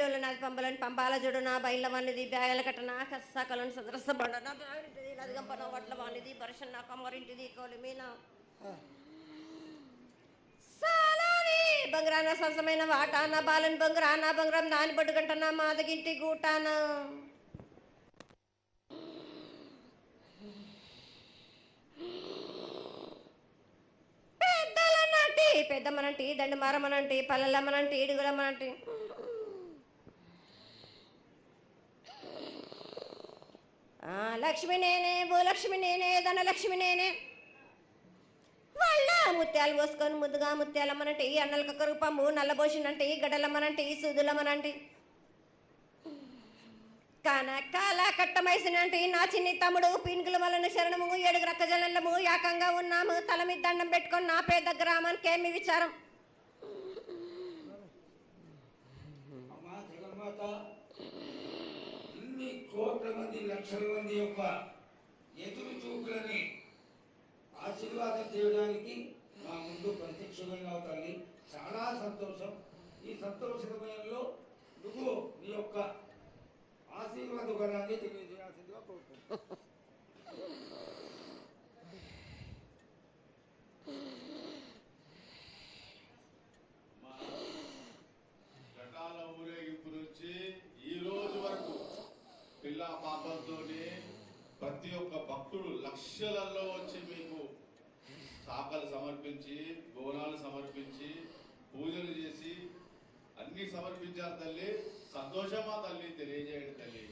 డోలు నాది పంబలని పంపాల జోడు నా బయల వానిది బ్యాగల కట్ట నా కసకలను సదరస బండ నా బ్యాగింటిది లదిగంపన వడ్ల వానిది పరషన్ నా కమ్మరింటిది కోలిమీన సాలాని బంగ్రాన సరసమైన వాటాన బాలని బంగ్రాన బంగ్రం దాని బొడ్డు గంటన మాదగింటి గూటాన పెద్దలనంటి పెద్దమ్మనంటి దండమారమ్మనంటి పల్లెలమ్మనంటి ఇడుగులమ్మనంటి లక్ష్మి నేనే భూలక్ష్మి నేనే ధనలక్ష్మి నేనే వాళ్ళ ముత్యాలు పోసుకొని ముద్దుగా ముత్యాలమ్మనంటి అన్నల కక్కరు పంబు నల్లబోసినంటి గడ్డలమ్మనంటి సూదులమ్మనంటి కనకాల కట్టమైసినంటి నా చిన్ని తమ్ముడు పీనుగుల వలన శరణము 7 రక్కజనము ఏకంగా ఉన్నాము తల మీద దండం పెట్టుకొని నా పేద గ్రామానికి ఏమి విచారం ఇన్ని కోట్ల మంది లక్షల మంది యొక్క ఎదురు చూపులని ఆశీర్వాదం చేయడానికి మా ముందు ప్రత్యక్షంగా తల్లి చాలా సంతోషం. ఈ సంతోష సమయంలో నువ్వు నీ యొక్క ఆశీర్వాద బలాన్ని తెలియజేయాల్సిందిగా కోరుకుంటున్నాను. ఘటాల ఊరేగింపు నుంచి ఈ రోజు వరకు పిల్ల పాపలతోనే ప్రతి ఒక్క భక్తుడు లక్షలలో వచ్చి మీకు శాఖలు సమర్పించి బోనాలు సమర్పించి పూజలు చేసి అన్ని సమర్పించారు తల్లి. సంతోషమా తల్లి తెలియజేయండి తల్లి.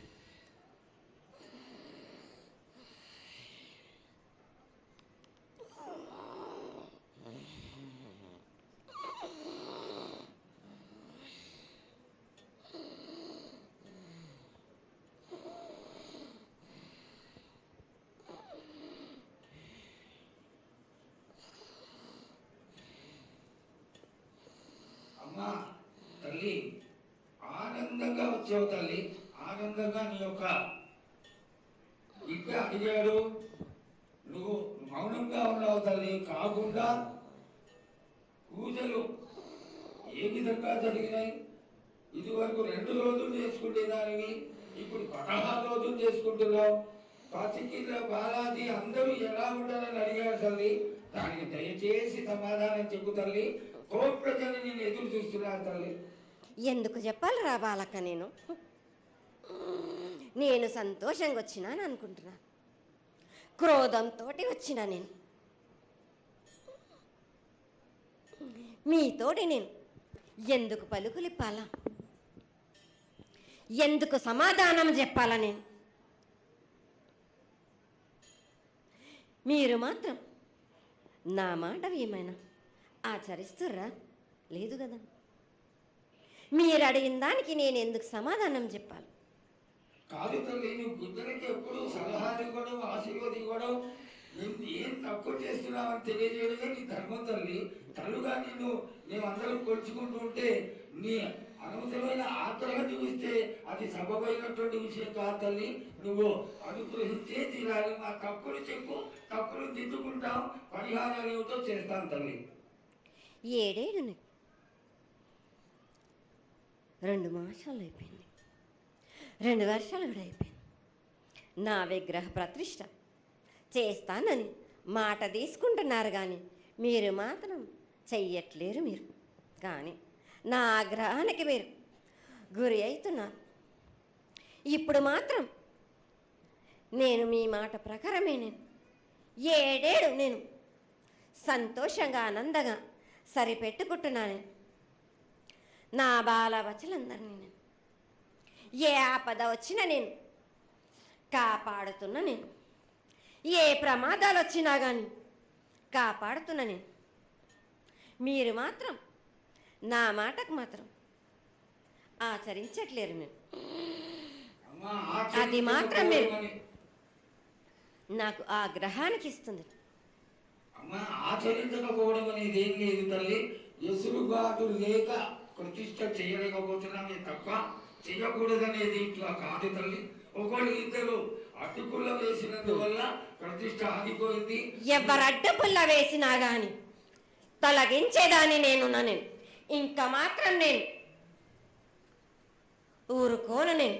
అమ్మా తల్లి ఆనందంగా వచ్చావు తల్లి. ఆనందంగా నీ యొక్క బిడ్డ అడిగాడు, నువ్వు మౌనంగా ఉన్నావు తల్లి. కాకుండా పూజలు ఏ విధంగా జరిగినాయి? ఇది వరకు 2 రోజులు చేసుకునేదానివి, ఇప్పుడు 16 రోజులు చేసుకుంటున్నావు. పసికింద బాలాజీ అందరూ ఎలా ఉండాలని అడిగారు తల్లి. దానికి దయచేసి సమాధానం చెప్పు తల్లి. కోట్ల జనం నేను ఎదురు చూస్తున్నారు తల్లి. ఎందుకు చెప్పాలి రా బాలక్క, నేను సంతోషంగా వచ్చినాను అనుకుంటున్నా, క్రోధంతో వచ్చినా నేను మీతోటి నేను ఎందుకు పలుకులిప్పాలా, ఎందుకు సమాధానం చెప్పాలా? నేను మీరు మాత్రం నా మాట ఏమైనా ఆచరిస్తుర్రా? లేదు కదా. మీరు అడిగిన దానికి నేను ఎందుకు సమాధానం చెప్పాలి? కాదు తల్లి, నువ్వు బుద్ధులకి ఎప్పుడు సలహాలు ఇవ్వడం, ఆశీర్వాదం ఇవ్వడం, ఏం తక్కువ చేస్తున్నావని తెలియజేయడమే నీ ధర్మం తల్లి. తల్లుగా మేమందరం కొలుచుకుంటూ ఉంటే నీ అనవసరమైన ఆగ్రహం చూపిస్తే అది సబబైనటువంటి విషయం కాదు తల్లి. నువ్వు అనుగ్రహించే తీరాలి. మా తప్పులు చెప్పు, తప్పులు దిద్దుకుంటాం, పరిహారాలు ఏమిటో చేస్తాను తల్లి. 7 ఏళ్ళు 2 మాసాలు అయిపోయింది, 2 వర్షాలు కూడా అయిపోయింది. నా విగ్రహ ప్రతిష్ట చేస్తానని మాట తీసుకుంటున్నారు కానీ మీరు మాత్రం చెయ్యట్లేరు. మీరు కానీ నా ఆగ్రహానికి మీరు గురి అవుతున్నారు. ఇప్పుడు మాత్రం నేను మీ మాట ప్రకారమే నేను 7 ఏళ్ళు నేను సంతోషంగా ఆనందంగా సరిపెట్టుకుంటున్నాను. నా బాలవచలందరినీ నేను ఏ ఆపద వచ్చినా నేను కాపాడుతున్నా. నేను ఏ ప్రమాదాలు వచ్చినా కానీ కాపాడుతున్నా. నేను మీరు మాత్రం నా మాటకు మాత్రం ఆచరించట్లేరు. నేను అది మాత్రం మీరు నాకు ఆ గ్రహానికి ఇస్తుంది. అమ్మా, ఆచరించకపోవడం అనేది ఏం లేదు తల్లి. ఎసురుబాటు లేక ప్రతిష్ట చేయలేకపోతున్నామే తప్ప చేయకూడదనేది ఇట్లా కాదు తల్లి. ఒకళ్ళు ఇద్దరు అడ్డుపుల్ల వేసినందువల్ల ప్రతిష్ట ఆగిపోయింది. ఎవరు అడ్డుపుల్ల వేసినా గాని తొలగించేదాన్ని నేను ఇంకా మాత్రం నేను ఊరుకోను నేను.